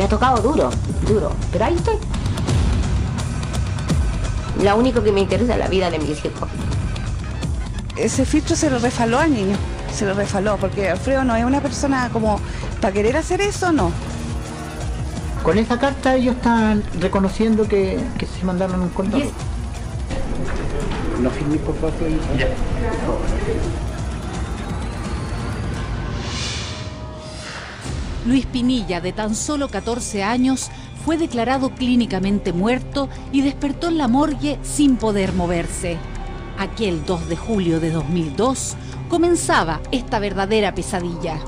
ha tocado duro, duro, pero ahí estoy. Lo único que me interesa es la vida de mis hijos. Ese filtro se lo refaló al niño, se lo refaló, porque Alfredo no es una persona como para querer hacer eso, no. Con esa carta ellos están reconociendo que se mandaron un contrato. Yes. No firmé por favor. Ya. Luis Pinilla, de tan solo 14 años, fue declarado clínicamente muerto y despertó en la morgue sin poder moverse. Aquel 2 de julio de 2002 comenzaba esta verdadera pesadilla.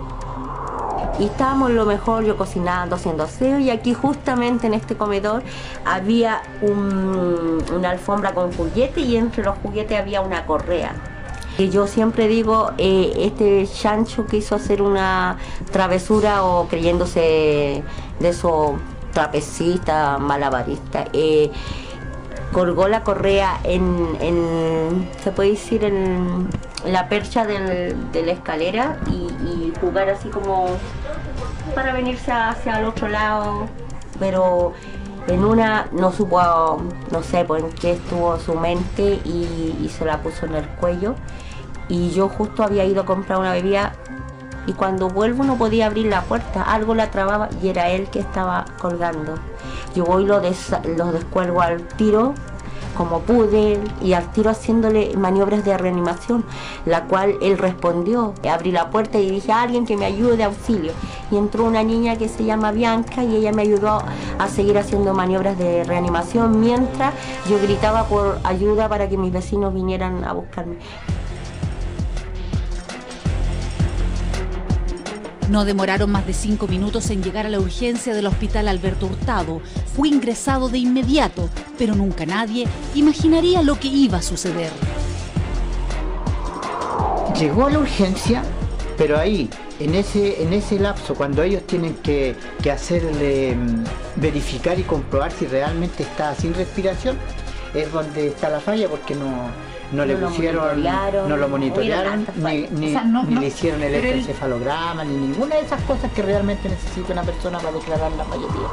Y estábamos lo mejor, yo cocinando, haciendo aseo, y aquí justamente en este comedor había una alfombra con juguetes y entre los juguetes había una correa. Y yo siempre digo, este chancho quiso hacer una travesura o creyéndose de esos trapecistas, malabaristas. Colgó la correa se puede decir, en la percha de la escalera y jugar así como para venirse hacia el otro lado, pero en una no supo, no sé por qué estuvo su mente y se la puso en el cuello. Y yo justo había ido a comprar una bebida y cuando vuelvo no podía abrir la puerta, algo la trababa y era él que estaba colgando. Yo voy y lo descuelgo al tiro como pude y al tiro haciéndole maniobras de reanimación, la cual él respondió. Abrí la puerta y dije, alguien que me ayude, auxilio. Y entró una niña que se llama Bianca y ella me ayudó a seguir haciendo maniobras de reanimación mientras yo gritaba por ayuda para que mis vecinos vinieran a buscarme. No demoraron más de 5 minutos en llegar a la urgencia del Hospital Alberto Hurtado. Fue ingresado de inmediato, pero nunca nadie imaginaría lo que iba a suceder. Llegó a la urgencia, pero ahí, en ese lapso, cuando ellos tienen que hacerle verificar y comprobar si realmente está sin respiración, es donde está la falla, porque no le pusieron, no lo monitorearon, ni le hicieron el electroencefalograma, ni ninguna de esas cosas que realmente necesita una persona para declarar la fallecida.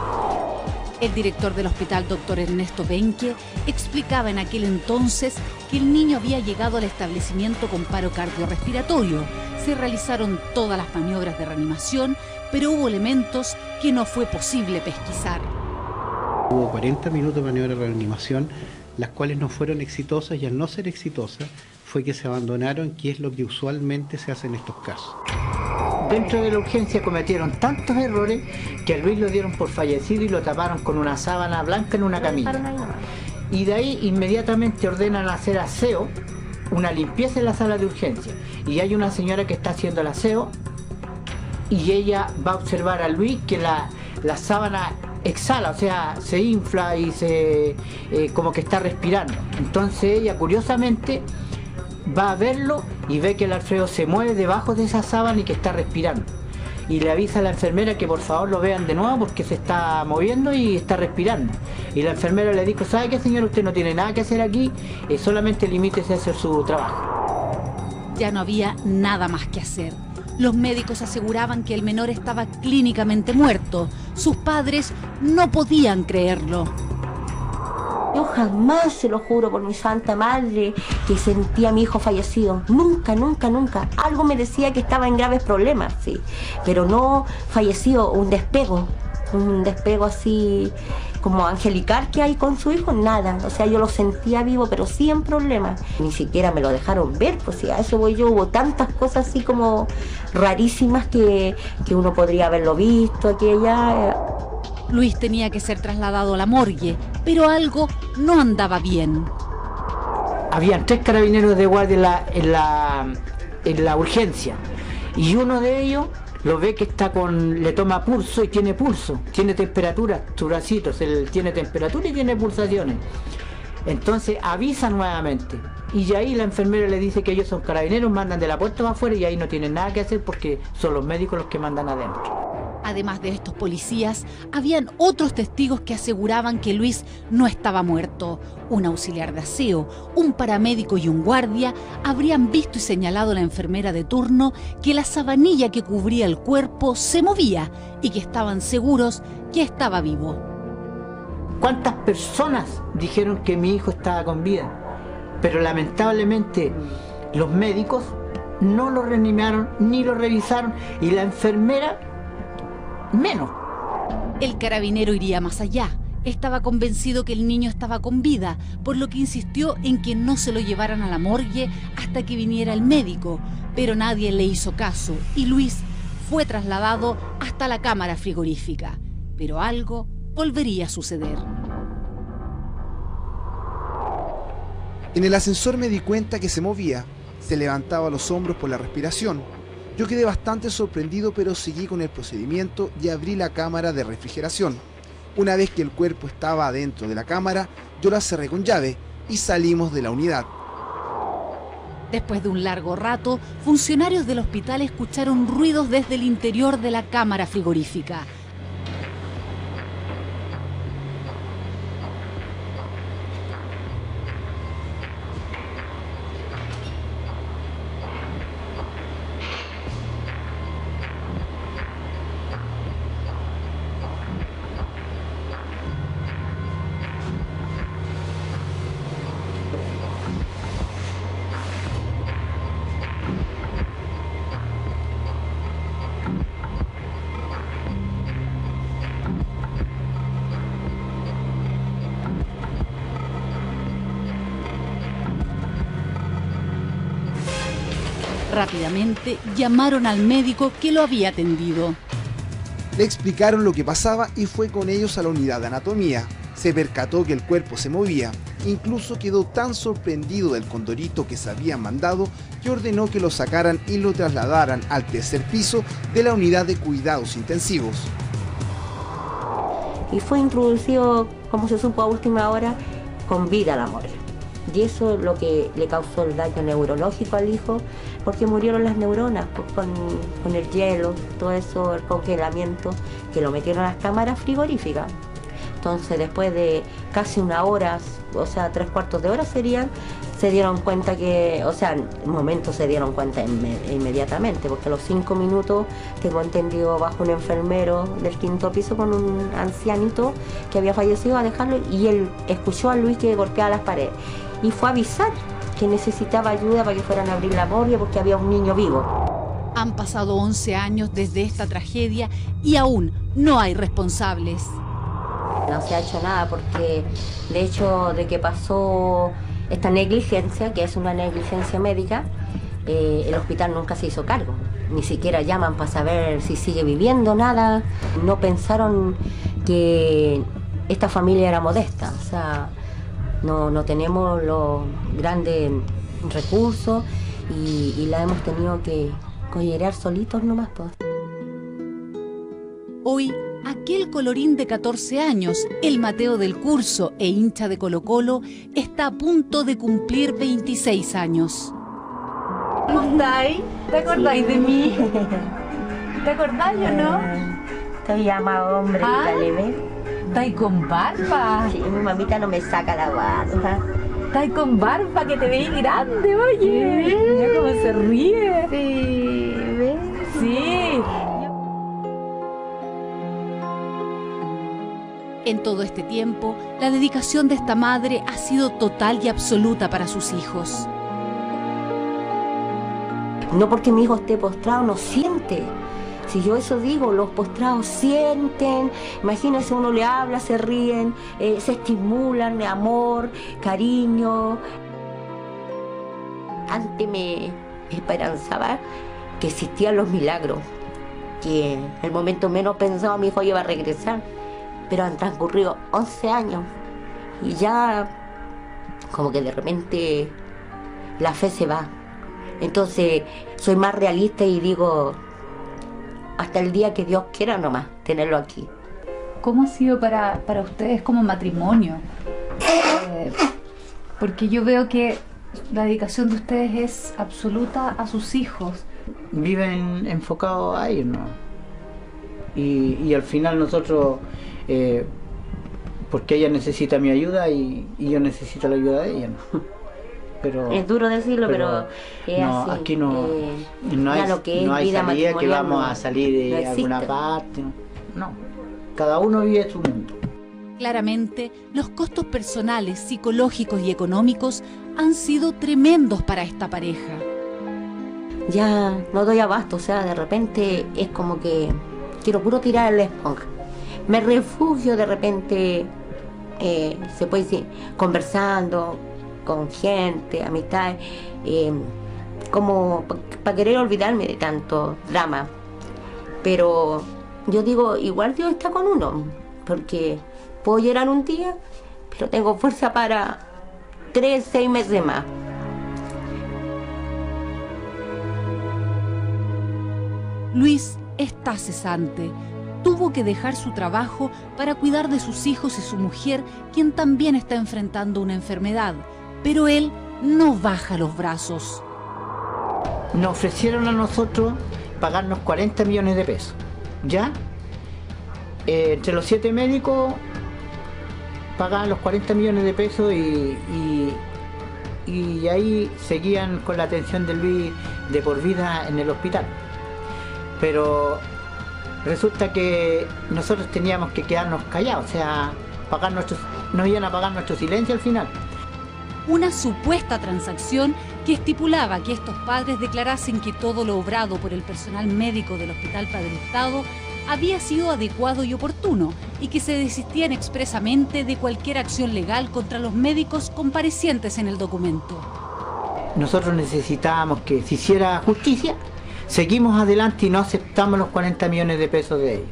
El director del hospital, doctor Ernesto Benque, explicaba en aquel entonces que el niño había llegado al establecimiento con paro cardiorrespiratorio. Se realizaron todas las maniobras de reanimación, pero hubo elementos que no fue posible pesquisar. Hubo 40 minutos de maniobra de reanimación, las cuales no fueron exitosas, y al no ser exitosas fue que se abandonaron, que es lo que usualmente se hace en estos casos. Dentro de la urgencia cometieron tantos errores que a Luis lo dieron por fallecido y lo taparon con una sábana blanca en una camilla. Y de ahí inmediatamente ordenan hacer aseo, una limpieza en la sala de urgencia. Y hay una señora que está haciendo el aseo y ella va a observar a Luis que la sábana exhala, o sea, se infla y como que está respirando. Entonces ella, curiosamente, va a verlo y ve que el Alfredo se mueve debajo de esa sábana y que está respirando. Y le avisa a la enfermera que por favor lo vean de nuevo porque se está moviendo y está respirando. Y la enfermera le dijo, ¿sabe qué, señor? Usted no tiene nada que hacer aquí, solamente limítese a hacer su trabajo. Ya no había nada más que hacer. Los médicos aseguraban que el menor estaba clínicamente muerto. Sus padres no podían creerlo. Yo jamás, se lo juro por mi santa madre, que sentía a mi hijo fallecido. Nunca, nunca, nunca. Algo me decía que estaba en graves problemas, sí. Pero no fallecido, un despego así como angelical que hay con su hijo, nada. O sea, yo lo sentía vivo, pero sí en problemas. Ni siquiera me lo dejaron ver, pues sí, a eso voy yo. Hubo tantas cosas así como rarísimas que uno podría haberlo visto, aquella. Luis tenía que ser trasladado a la morgue, pero algo no andaba bien. Habían 3 carabineros de guardia en la urgencia y uno de ellos lo ve que está le toma pulso y tiene pulso, tiene temperatura, su bracito, tiene temperatura y tiene pulsaciones. Entonces avisa nuevamente y ahí la enfermera le dice que ellos son carabineros, mandan de la puerta para afuera y ahí no tienen nada que hacer porque son los médicos los que mandan adentro. Además de estos policías, habían otros testigos que aseguraban que Luis no estaba muerto. Un auxiliar de aseo, un paramédico y un guardia habrían visto y señalado a la enfermera de turno que la sabanilla que cubría el cuerpo se movía y que estaban seguros que estaba vivo. ¿Cuántas personas dijeron que mi hijo estaba con vida? Pero lamentablemente los médicos no lo reanimaron ni lo revisaron, y la enfermera menos. El carabinero iría más allá. Estaba convencido que el niño estaba con vida, por lo que insistió en que no se lo llevaran a la morgue hasta que viniera el médico. Pero nadie le hizo caso y Luis fue trasladado hasta la cámara frigorífica. Pero algo volvería a suceder. En el ascensor me di cuenta que se movía, se levantaba los hombros por la respiración. Yo quedé bastante sorprendido, pero seguí con el procedimiento y abrí la cámara de refrigeración. Una vez que el cuerpo estaba adentro de la cámara, yo la cerré con llave y salimos de la unidad. Después de un largo rato, funcionarios del hospital escucharon ruidos desde el interior de la cámara frigorífica. Rápidamente llamaron al médico que lo había atendido. Le explicaron lo que pasaba y fue con ellos a la unidad de anatomía. Se percató que el cuerpo se movía. Incluso quedó tan sorprendido del condorito que se habían mandado que ordenó que lo sacaran y lo trasladaran al tercer piso de la unidad de cuidados intensivos. Y fue introducido, como se supo a última hora, con vida a la morgue. Y eso es lo que le causó el daño neurológico al hijo, porque murieron las neuronas pues, con el hielo, todo eso, el congelamiento, que lo metieron a las cámaras frigoríficas. Entonces, después de casi una hora, o sea, 3/4 de hora serían, se dieron cuenta que, o sea, en un momento se dieron cuenta inmediatamente, porque a los 5 minutos, tengo entendido, bajo un enfermero del 5º piso con un ancianito que había fallecido a dejarlo, y él escuchó a Luis que golpeaba las paredes y fue a avisar que necesitaba ayuda para que fueran a abrir la morgue porque había un niño vivo. Han pasado 11 años desde esta tragedia y aún no hay responsables. No se ha hecho nada porque el hecho de que pasó esta negligencia, que es una negligencia médica, el hospital nunca se hizo cargo. Ni siquiera llaman para saber si sigue viviendo, nada. No pensaron que esta familia era modesta. O sea, no tenemos los grandes recursos y la hemos tenido que collerear solitos nomás. Pues. Hoy, aquel colorín de 14 años, el Mateo del curso e hincha de Colo-Colo, está a punto de cumplir 26 años. ¿Cómo estáis? ¿Te acordáis de mí? ¿Te acordáis o no? Te llama hombre, dale, ve. ¿Estáis con barba? Sí, mi mamita no me saca la guata. ¿Estáis con barba que te veis grande, oye? Mira cómo se ríe. Sí, ¿ves? Sí. En todo este tiempo, la dedicación de esta madre ha sido total y absoluta para sus hijos. No porque mi hijo esté postrado, no siente. Si yo eso digo, los postrados sienten. Imagínense, uno le habla, se ríen, se estimulan de amor, cariño. Antes me esperanzaba que existían los milagros, que en el momento menos pensado mi hijo iba a regresar. Pero han transcurrido 11 años y ya como que de repente la fe se va. Entonces soy más realista y digo, hasta el día que Dios quiera nomás, tenerlo aquí. ¿Cómo ha sido para ustedes como matrimonio? Porque yo veo que la dedicación de ustedes es absoluta a sus hijos. Viven enfocados a ellos, ¿no? Y al final nosotros, porque ella necesita mi ayuda y yo necesito la ayuda de ella, ¿no? Pero, es duro decirlo, pero es no, así. aquí no hay, lo que es no hay vida salida, que matrimonial vamos no- a salir no de existe. alguna parte. No, cada uno vive su mundo. Claramente, los costos personales, psicológicos y económicos han sido tremendos para esta pareja. Ya no doy abasto, o sea, de repente es como que quiero puro tirar la esponja. Me refugio de repente, se puede decir, conversando con gente, amistades, como para querer olvidarme de tanto drama. Pero yo digo, igual Dios está con uno, porque puedo llorar un día, pero tengo fuerza para 3, 6 meses más. Luis está cesante. Tuvo que dejar su trabajo para cuidar de sus hijos y su mujer, quien también está enfrentando una enfermedad. Pero él no baja los brazos. Nos ofrecieron a nosotros pagarnos 40 millones de pesos. ¿Ya? Entre los 7 médicos pagaban los 40 millones de pesos y ahí seguían con la atención de Luis de por vida en el hospital. Pero resulta que nosotros teníamos que quedarnos callados, o sea, nos iban a pagar nuestro silencio al final. Una supuesta transacción que estipulaba que estos padres declarasen que todo lo obrado por el personal médico del Hospital Padre Hurtado había sido adecuado y oportuno y que se desistían expresamente de cualquier acción legal contra los médicos comparecientes en el documento. Nosotros necesitábamos que se hiciera justicia, seguimos adelante y no aceptamos los 40 millones de pesos de ellos.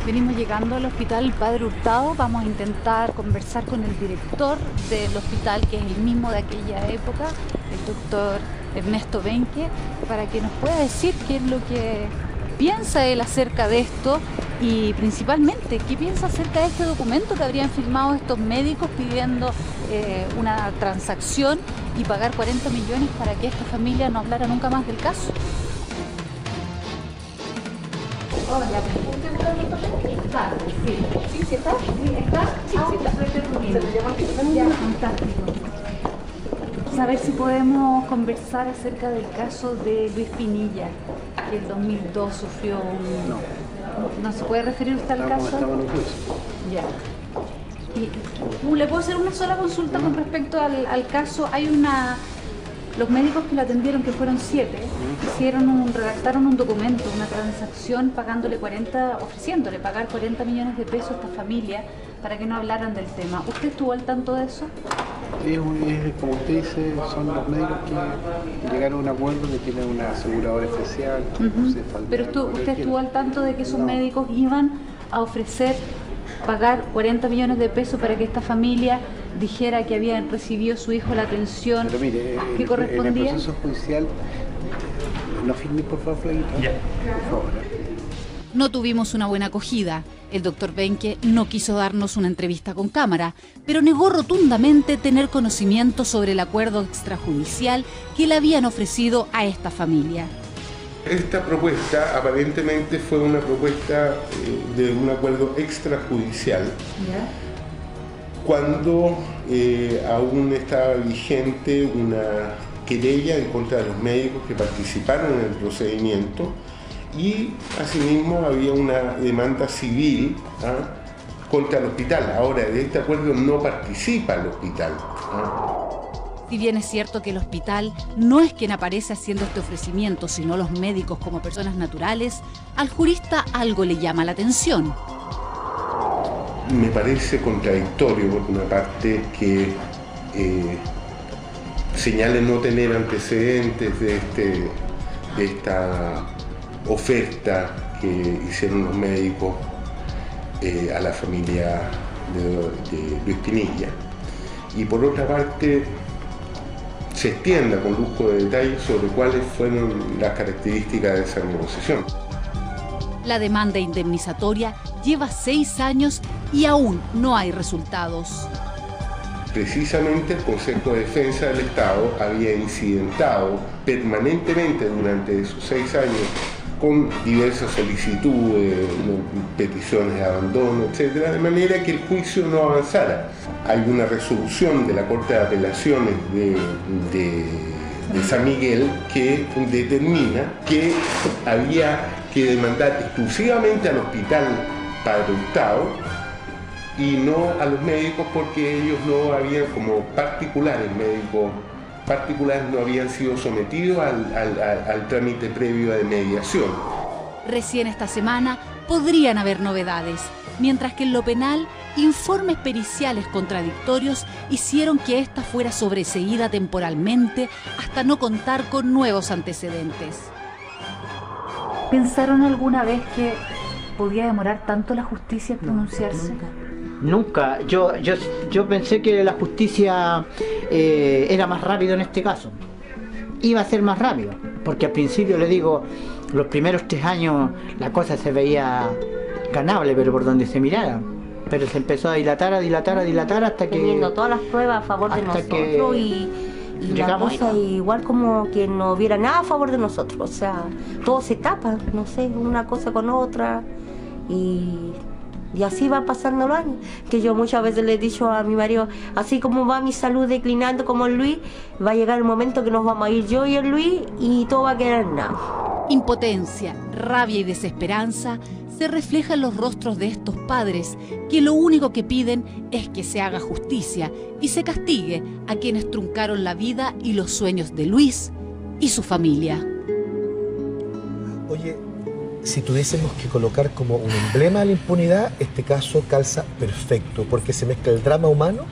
Venimos llegando al Hospital Padre Hurtado, vamos a intentar conversar con el director del hospital, que es el mismo de aquella época, el doctor Ernesto Benque, para que nos pueda decir qué es lo que piensa él acerca de esto y principalmente qué piensa acerca de este documento que habrían firmado estos médicos pidiendo una transacción y pagar 40 millones para que esta familia no hablara nunca más del caso. Hola, está. Sí, sí está. Ya, fantástico. Saber si podemos conversar acerca del caso de Luis Pinilla, que en 2002 sufrió un... ¿No se puede referir usted al caso? Estamos en un juicio. Ya. Y, ¿le puedo hacer una sola consulta con respecto al caso? Los médicos que lo atendieron, que fueron 7, redactaron un documento, una transacción ofreciéndole pagar 40 millones de pesos a esta familia para que no hablaran del tema. ¿Usted estuvo al tanto de eso? Como usted dice, son los médicos que llegaron a un acuerdo que tienen una aseguradora especial. Pero usted estuvo al tanto de que esos médicos iban a ofrecer pagar 40 millones de pesos para que esta familia dijera que habían recibido su hijo la atención que correspondía. En el proceso judicial, no firme por favor, Flavita. Por favor. No tuvimos una buena acogida. El doctor Benque no quiso darnos una entrevista con cámara, pero negó rotundamente tener conocimiento sobre el acuerdo extrajudicial que le habían ofrecido a esta familia. Esta propuesta aparentemente fue una propuesta de un acuerdo extrajudicial, cuando aún estaba vigente una querella en contra de los médicos que participaron en el procedimiento y asimismo había una demanda civil contra el hospital. Ahora, de este acuerdo no participa el hospital. Si bien es cierto que el hospital no es quien aparece haciendo este ofrecimiento, sino los médicos como personas naturales, al jurista algo le llama la atención. Me parece contradictorio, por una parte, que señalen no tener antecedentes de esta oferta que hicieron los médicos a la familia de Luis Pinilla. Y por otra parte, se extienda con lujo de detalles sobre cuáles fueron las características de esa negociación. La demanda indemnizatoria lleva 6 años y aún no hay resultados. Precisamente el Consejo de Defensa del Estado había incidentado permanentemente durante esos 6 años con diversas solicitudes, peticiones de abandono, etcétera, de manera que el juicio no avanzara. Hay una resolución de la Corte de Apelaciones de San Miguel que determina que había que demandar exclusivamente al Hospital Padre Hurtado y no a los médicos, porque ellos no habían, como particulares, médicos particulares, no habían sido sometidos al trámite previo de mediación. Recién esta semana podrían haber novedades, mientras que en lo penal, informes periciales contradictorios hicieron que ésta fuera sobreseída temporalmente hasta no contar con nuevos antecedentes. ¿Pensaron alguna vez que podía demorar tanto la justicia en pronunciarse? Nunca. Yo pensé que la justicia era más rápido en este caso. Iba a ser más rápido, porque al principio, le digo, los primeros 3 años la cosa se veía ganable, pero por donde se mirara. Pero se empezó a dilatar hasta que... Teniendo todas las pruebas a favor de nosotros y la cosa igual como que no hubiera nada a favor de nosotros. O sea, todo se tapa, no sé, una cosa con otra. Y así van pasando los años, que yo muchas veces le he dicho a mi marido, así como va mi salud declinando como el Luis, va a llegar el momento que nos vamos a ir yo y el Luis y todo va a quedar en nada. Impotencia, rabia y desesperanza se refleja en los rostros de estos padres, que lo único que piden es que se haga justicia y se castigue a quienes truncaron la vida y los sueños de Luis y su familia. Oye, si tuviésemos que colocar como un emblema de la impunidad, este caso calza perfecto, porque se mezcla el drama humano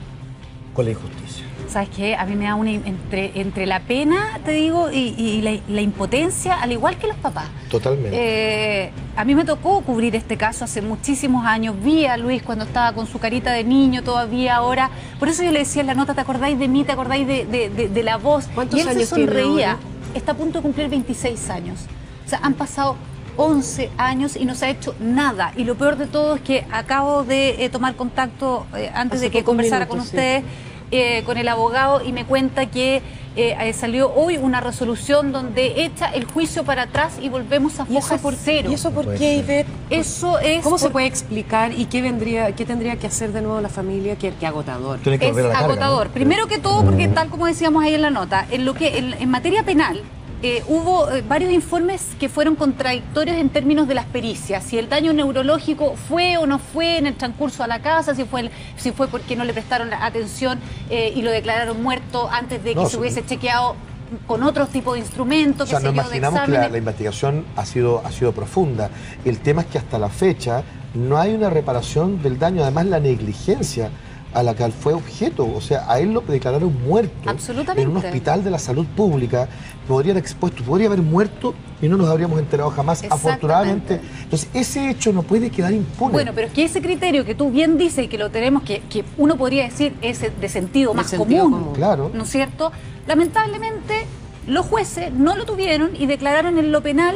con la injusticia. ¿Sabes qué? A mí me da una... Entre la pena, te digo, y la impotencia, al igual que los papás. Totalmente. A mí me tocó cubrir este caso hace muchísimos años. Vi a Luis cuando estaba con su carita de niño, todavía ahora. Por eso yo le decía en la nota, ¿te acordáis de mí? ¿Te acordáis de la voz? ¿Cuántos y él años se sonreía. tiene ahora? Está a punto de cumplir 26 años. O sea, han pasado 11 años y no se ha hecho nada. Y lo peor de todo es que acabo de tomar contacto antes de que conversara con ustedes, con el abogado, y me cuenta que salió hoy una resolución donde echa el juicio para atrás y volvemos a foja cero. ¿Y eso por qué, Ivette? Eso es... ¿Cómo se puede explicar y qué tendría que hacer de nuevo la familia? Qué agotador. Tiene que volver a la carga, agotador. ¿no? Primero que todo, porque tal como decíamos ahí en la nota, en materia penal, hubo varios informes que fueron contradictorios en términos de las pericias, si el daño neurológico fue o no fue en el transcurso a la casa, si fue porque no le prestaron atención y lo declararon muerto antes de que se hubiese chequeado con otro tipo de instrumentos. O sea, nos imaginamos que la investigación ha sido profunda. El tema es que hasta la fecha no hay una reparación del daño, además la negligencia a la que fue objeto, o sea, a él lo declararon muerto. Absolutamente. En un hospital de la salud pública, podría haber muerto y no nos habríamos enterado jamás, afortunadamente. Entonces, ese hecho no puede quedar impune. Bueno, pero es que ese criterio que tú bien dices y que lo tenemos, que uno podría decir es de sentido más común, claro, ¿no es cierto? Lamentablemente, los jueces no lo tuvieron y declararon en lo penal,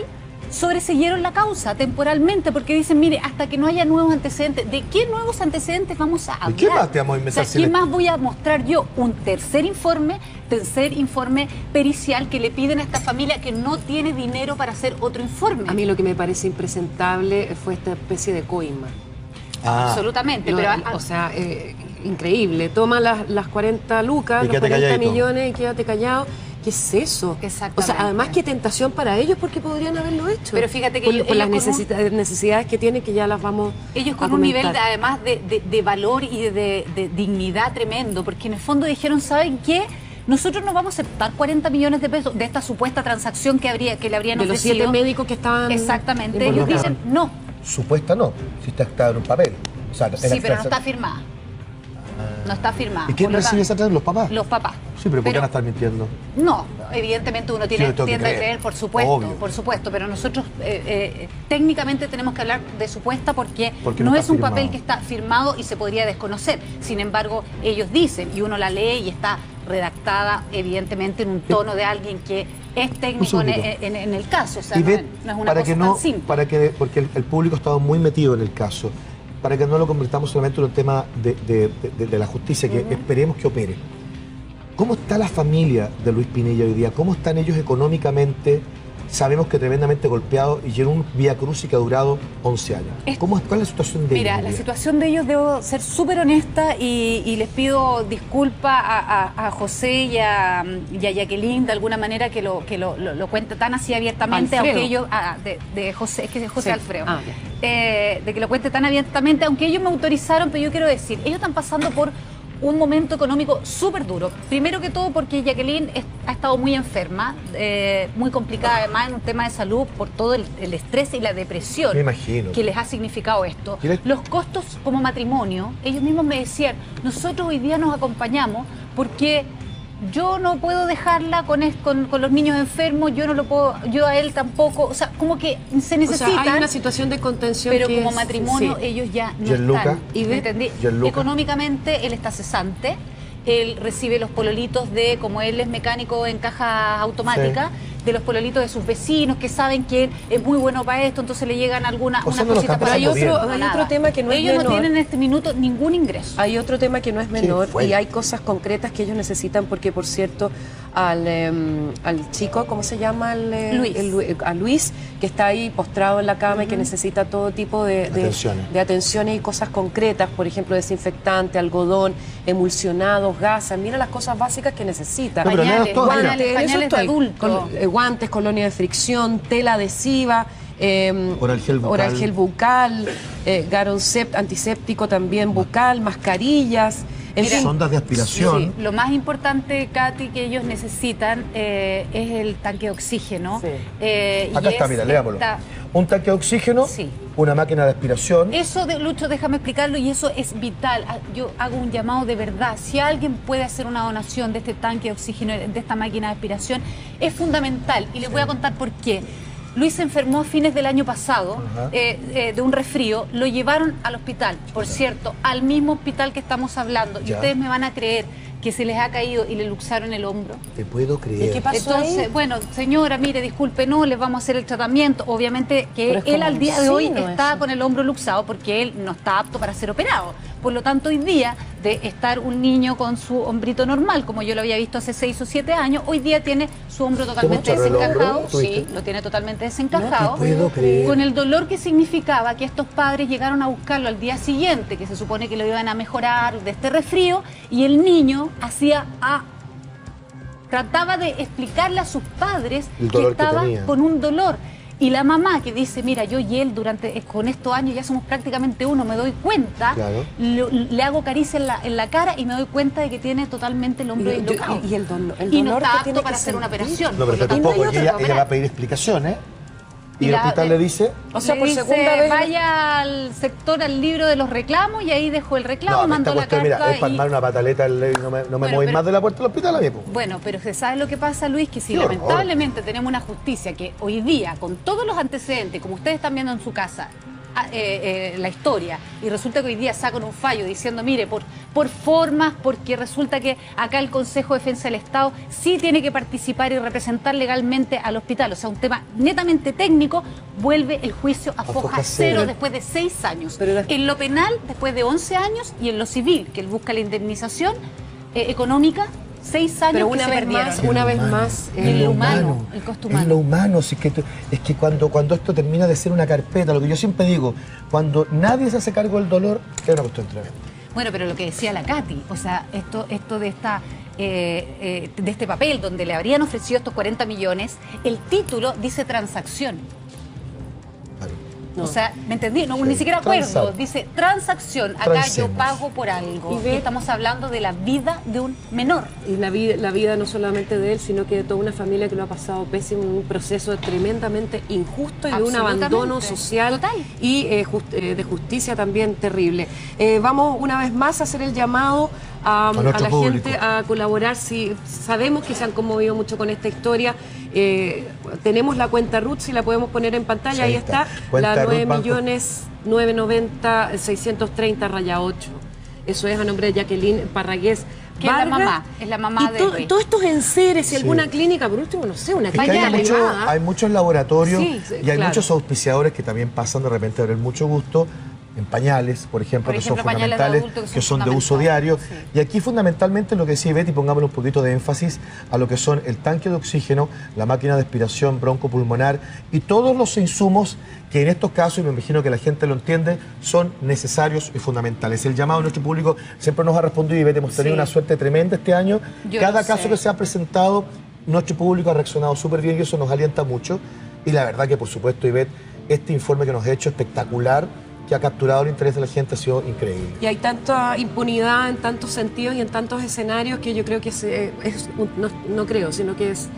sobreseyeron la causa temporalmente, porque dicen, mire, hasta que no haya nuevos antecedentes. ¿De qué nuevos antecedentes vamos a hablar? ¿De qué más te vamos a inventar? O sea, ¿qué más voy a mostrar yo? Un tercer informe pericial que le piden a esta familia que no tiene dinero para hacer otro informe. A mí lo que me parece impresentable fue esta especie de coima. Absolutamente. Pero, o sea, increíble. Toma las 40 lucas, los 40 millones y quédate callado. ¿Qué es eso? Exactamente. O sea, además qué tentación para ellos, porque podrían haberlo hecho. Pero fíjate que por las necesidades que tienen, que ya las vamos ellos con un nivel además de valor y de dignidad tremendo, porque en el fondo dijeron, ¿saben qué? Nosotros no vamos a aceptar 40 millones de pesos de esta supuesta transacción que le habrían de ofrecido. De los 7 médicos que estaban... Exactamente. Ellos dicen, no. Supuesta no, si está en un papel. O sea, sí, pero no está firmada. No está firmada. ¿Y quién recibe esa transacción? ¿Los papás? Los papás. Sí, pero ¿por qué van a estar mintiendo? No, evidentemente uno tiende a creer, por supuesto, pero nosotros técnicamente tenemos que hablar de supuesta porque no es un papel que está firmado y se podría desconocer. Sin embargo, ellos dicen, y uno la lee y está redactada evidentemente en un tono de alguien que es técnico en el caso. O sea, no es una cosa tan simple. Porque el público ha estado muy metido en el caso, para que no lo convirtamos solamente en un tema de la justicia, que esperemos que opere. ¿Cómo está la familia de Luis Pinilla hoy día? ¿Cómo están ellos económicamente? sabemos que tremendamente golpeado y en un vía crucis que ha durado 11 años. ¿Cuál es la situación de ellos? Mira, la situación de ellos, debo ser súper honesta y les pido disculpas a José y a Jacqueline de alguna manera que lo cuente tan así abiertamente, Alfredo. aunque ellos, de José, es que es José Sí. Alfredo, Ah, de que lo cuente tan abiertamente, aunque ellos me autorizaron, pero yo quiero decir, ellos están pasando por un momento económico súper duro. Primero que todo porque Jacqueline ha estado muy enferma, muy complicada además en un tema de salud por todo el estrés y la depresión Me imagino. que les ha significado esto. ¿Y Los costos como matrimonio, ellos mismos me decían, nosotros hoy día nos acompañamos porque yo no puedo dejarla con los niños enfermos, yo no lo puedo, yo a él tampoco, o sea, como que se necesitan. O sea, hay una situación de contención pero que como es- matrimonio sí. ellos ya no Gianluca. están. ¿Me entendí? Gianluca. Económicamente él está cesante, él recibe los pololitos de, como él es mecánico en caja automática, de los pololitos de sus vecinos que saben que él es muy bueno para esto, entonces le llegan algunas O sea, unas no lo cositas. están Pero hay pasando otro, bien. Hay otro tema que no es ellos no menor. tienen en este minuto ningún ingreso. Hay otro tema que no es menor fue. y hay cosas concretas que ellos necesitan porque, por cierto, al chico, ¿cómo se llama? Luis. A Luis, que está ahí postrado en la cama y que necesita todo tipo Atenciones. de atenciones y cosas concretas, por ejemplo, desinfectante, algodón, emulsionados, gasas. Mira las cosas básicas que necesita. No, pero Pañales, léanos todas, mira. pañales, En eso pañales de estoy. adulto. Guantes, colonia de fricción, tela adhesiva, Oral gel bucal. Garoncept, antiséptico también bucal, mascarillas, en fin. Sondas de aspiración. Sí, lo más importante, Katy, que ellos necesitan es el tanque de oxígeno. Sí. Acá está, mira, leámoslo. Un tanque de oxígeno, Sí. una máquina de aspiración. Eso, Lucho, déjame explicarlo, y eso es vital. Yo hago un llamado de verdad. Si alguien puede hacer una donación de este tanque de oxígeno, de esta máquina de aspiración, es fundamental. Y les voy a contar por qué. Luis se enfermó a fines del año pasado de un resfrío, lo llevaron al hospital, por cierto, al mismo hospital que estamos hablando. Y Ya. ustedes me van a creer que se les ha caído y le luxaron el hombro. Te puedo creer. ¿Qué pasó Entonces, ahí? bueno, señora, mire, disculpe, no, les vamos a hacer el tratamiento. Obviamente que Pero es él como al día de hoy vecino está eso. con el hombro luxado porque él no está apto para ser operado. Por lo tanto, hoy día, de estar un niño con su hombrito normal, como yo lo había visto hace 6 o 7 años, hoy día tiene su hombro totalmente mocharon el hombro? desencajado. Sí, ¿Tuviste? lo tiene totalmente desencajado. No te puedo creer. Con el dolor que significaba que estos padres llegaron a buscarlo al día siguiente, que se supone que lo iban a mejorar de este resfrío, y el niño trataba de explicarle a sus padres El que dolor que estaba tenía. con un dolor. Y la mamá que dice, mira, yo y él con estos años ya somos prácticamente uno, me doy cuenta, Claro. le hago caricia en la cara y me doy cuenta de que tiene totalmente el hombro dislocado. Y el dolor Y no que está tiene apto para que hacer una sentir. operación. No, pero Por lo espérate un tanto, poco, hay otra ella manera. va a pedir explicaciones. Y el La- hospital le dice... O sea, Le por dice, segunda vez... vaya al sector, al libro de los reclamos, y ahí dejó el reclamo, No, mandó esta la cuestión, carta. mira, es para y- armar una pataleta, no me Bueno, moví pero- más de la puerta del hospital a mí, pues. Bueno, pero se sabe lo que pasa, Luis, que si Qué horror. lamentablemente tenemos una justicia que hoy día, con todos los antecedentes, como ustedes están viendo en su casa, la historia, y resulta que hoy día sacan un fallo diciendo, mire, por formas, porque resulta que acá el Consejo de Defensa del Estado sí tiene que participar y representar legalmente al hospital, o sea, un tema netamente técnico, vuelve el juicio a foja cero después de 6 años. Pero en lo penal, después de 11 años, y en lo civil, que él busca la indemnización económica, 6 años Pero que una se vez perdieron. más, una vez más... En lo humano, el costo humano. Es lo humano, si es que cuando esto termina de ser una carpeta, lo que yo siempre digo, cuando nadie se hace cargo del dolor, es una cuestión tremenda. Bueno, pero lo que decía la Katy, o sea, esto de este papel donde le habrían ofrecido estos 40 millones, el título dice transacción. No. O sea, ¿me entendí? No, ni siquiera acuerdo. Transar. Dice transacción. Acá yo Transemos. pago por algo. Y ve- Y estamos hablando de la vida de un menor. Y la vida no solamente de él, sino que de toda una familia que lo ha pasado pésimo, en un proceso tremendamente injusto y de un Absolutamente. abandono social Total. y de justicia también terrible. Vamos una vez más a hacer el llamado a nuestro la público. gente a colaborar. Si sabemos que se han conmovido mucho con esta historia, tenemos la cuenta RUT, si la podemos poner en pantalla, Sí, ahí ahí está, está. Cuenta la RUT, 9.990.630/8. Eso es a nombre de Jacqueline Parragués Que es la Vargas. mamá, es la mamá Y de Luis. todos estos enseres, si Sí. alguna clínica, por último, no sé, una Es que clínica privada. hay muchos laboratorios Sí, sí, y hay claro. muchos auspiciadores que también pasan de repente a ver mucho gusto en pañales, por ejemplo, que son pañales de fundamentales, adultos que son de uso diario. Sí. Y aquí fundamentalmente lo que decía Betty, pongámosle un poquito de énfasis a lo que son el tanque de oxígeno, la máquina de aspiración broncopulmonar y todos los insumos que en estos casos, y me imagino que la gente lo entiende, son necesarios y fundamentales. El llamado de nuestro público siempre nos ha respondido, y Betty, hemos tenido una suerte tremenda este año. Cada caso que se ha presentado, nuestro público ha reaccionado súper bien y eso nos alienta mucho. Y la verdad que, por supuesto, Ivette, este informe que nos ha hecho espectacular, que ha capturado el interés de la gente, ha sido increíble. Y hay tanta impunidad en tantos sentidos y en tantos escenarios que yo creo que no creo, sino que es,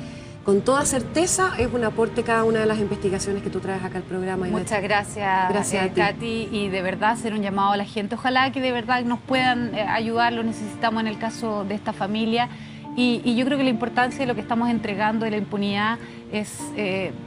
con toda certeza, es un aporte cada una de las investigaciones que tú traes acá al programa. Muchas gracias, Gracias a ti. Katy, y de verdad hacer un llamado a la gente. Ojalá que de verdad nos puedan ayudar, lo necesitamos en el caso de esta familia. Y yo creo que la importancia de lo que estamos entregando de la impunidad es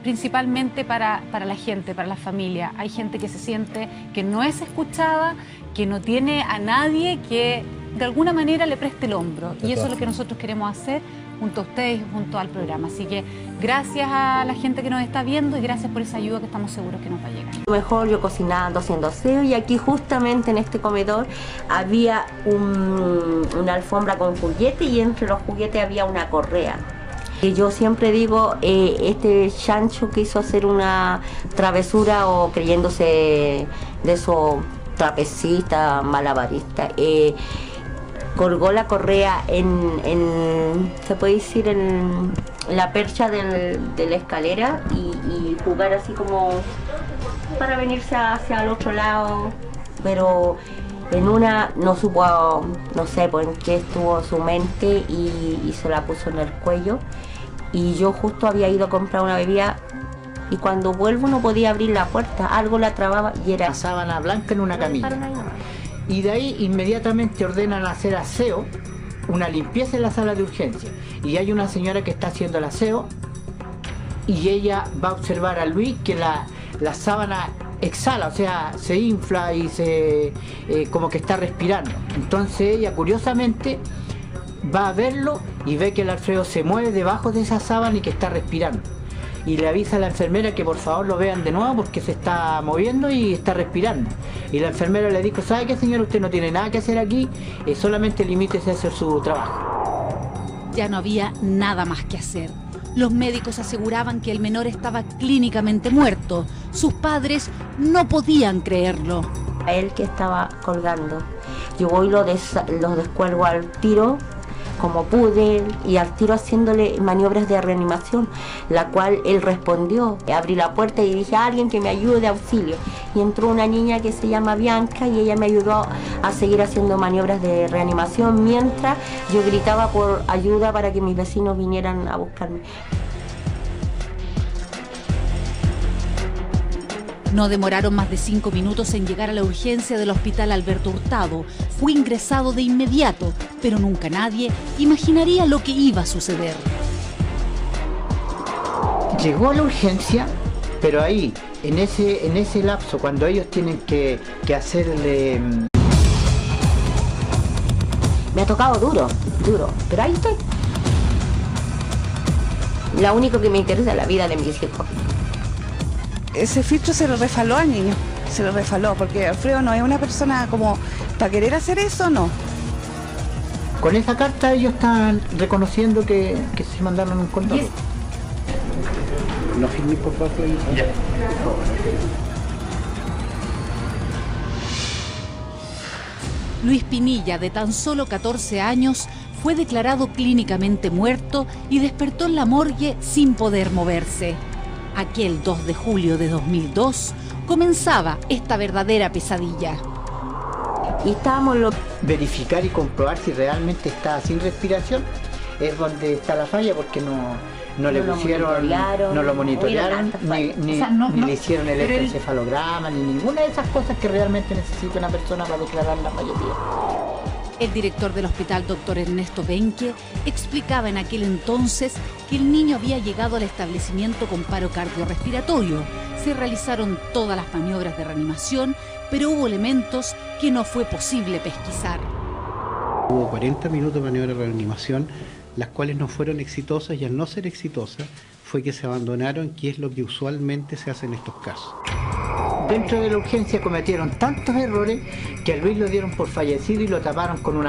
principalmente para la gente, para la familia. Hay gente que se siente que no es escuchada, que no tiene a nadie que de alguna manera le preste el hombro. Y eso es lo que nosotros queremos hacer junto a ustedes, junto al programa. Así que gracias a la gente que nos está viendo y gracias por esa ayuda que estamos seguros que nos va a llegar. Mejor yo cocinando, haciendo aseo, y aquí justamente en este comedor había una alfombra con juguete y entre los juguetes había una correa. Y yo siempre digo, este chancho quiso hacer una travesura o creyéndose de esos trapecistas, malabaristas. Colgó la correa se puede decir, en la percha de la escalera y jugar así como para venirse hacia el otro lado, pero en una no supo, no sé por qué estuvo su mente y se la puso en el cuello. Y yo justo había ido a comprar una bebida y cuando vuelvo no podía abrir la puerta, algo la trababa y era una sábana blanca en una camilla. Y de ahí inmediatamente ordenan hacer aseo, una limpieza en la sala de urgencia. Y hay una señora que está haciendo el aseo y ella va a observar a Luis que la sábana exhala, o sea, se infla y como que está respirando. Entonces ella curiosamente va a verlo y ve que el Alfredo se mueve debajo de esa sábana y que está respirando. Y le avisa a la enfermera que por favor lo vean de nuevo porque se está moviendo y está respirando. Y la enfermera le dijo, ¿sabe qué, señor? Usted no tiene nada que hacer aquí, solamente limítese a hacer su trabajo. Ya no había nada más que hacer. Los médicos aseguraban que el menor estaba clínicamente muerto. Sus padres no podían creerlo. A él que estaba colgando. Yo voy y lo descuelgo al tiro, como pude, y al tiro haciéndole maniobras de reanimación, la cual él respondió. Abrí la puerta y dije, alguien que me ayude, auxilio. Y entró una niña que se llama Bianca y ella me ayudó a seguir haciendo maniobras de reanimación mientras yo gritaba por ayuda para que mis vecinos vinieran a buscarme. No demoraron más de 5 minutos en llegar a la urgencia del Hospital Alberto Hurtado. Fue ingresado de inmediato, pero nunca nadie imaginaría lo que iba a suceder. Llegó a la urgencia, pero ahí, en ese lapso, cuando ellos tienen que hacerle... Me ha tocado duro, pero ahí estoy. Lo único que me interesa es la vida de mis hijos. Ese filtro se lo refaló al niño, se lo refaló, porque Alfredo no es una persona como para querer hacer eso, no. Con esa carta ellos están reconociendo que se mandaron un condón. No firmes, por favor. Ya. Luis Pinilla, de tan solo 14 años, fue declarado clínicamente muerto y despertó en la morgue sin poder moverse. Aquel 2 de julio de 2002 comenzaba esta verdadera pesadilla. Y estábamos verificar y comprobar si realmente está sin respiración, es donde está la falla, porque no le pusieron, no lo monitorearon, ni le hicieron el electroencefalograma, ni ninguna de esas cosas que realmente necesita una persona para declarar la fallecida. El director del hospital, doctor Ernesto Benque, explicaba en aquel entonces que el niño había llegado al establecimiento con paro cardiorrespiratorio. Se realizaron todas las maniobras de reanimación, pero hubo elementos que no fue posible pesquisar. Hubo 40 minutos de maniobra de reanimación, las cuales no fueron exitosas, y al no ser exitosas fue que se abandonaron, que es lo que usualmente se hace en estos casos. Dentro de la urgencia cometieron tantos errores que a Luis lo dieron por fallecido y lo taparon con una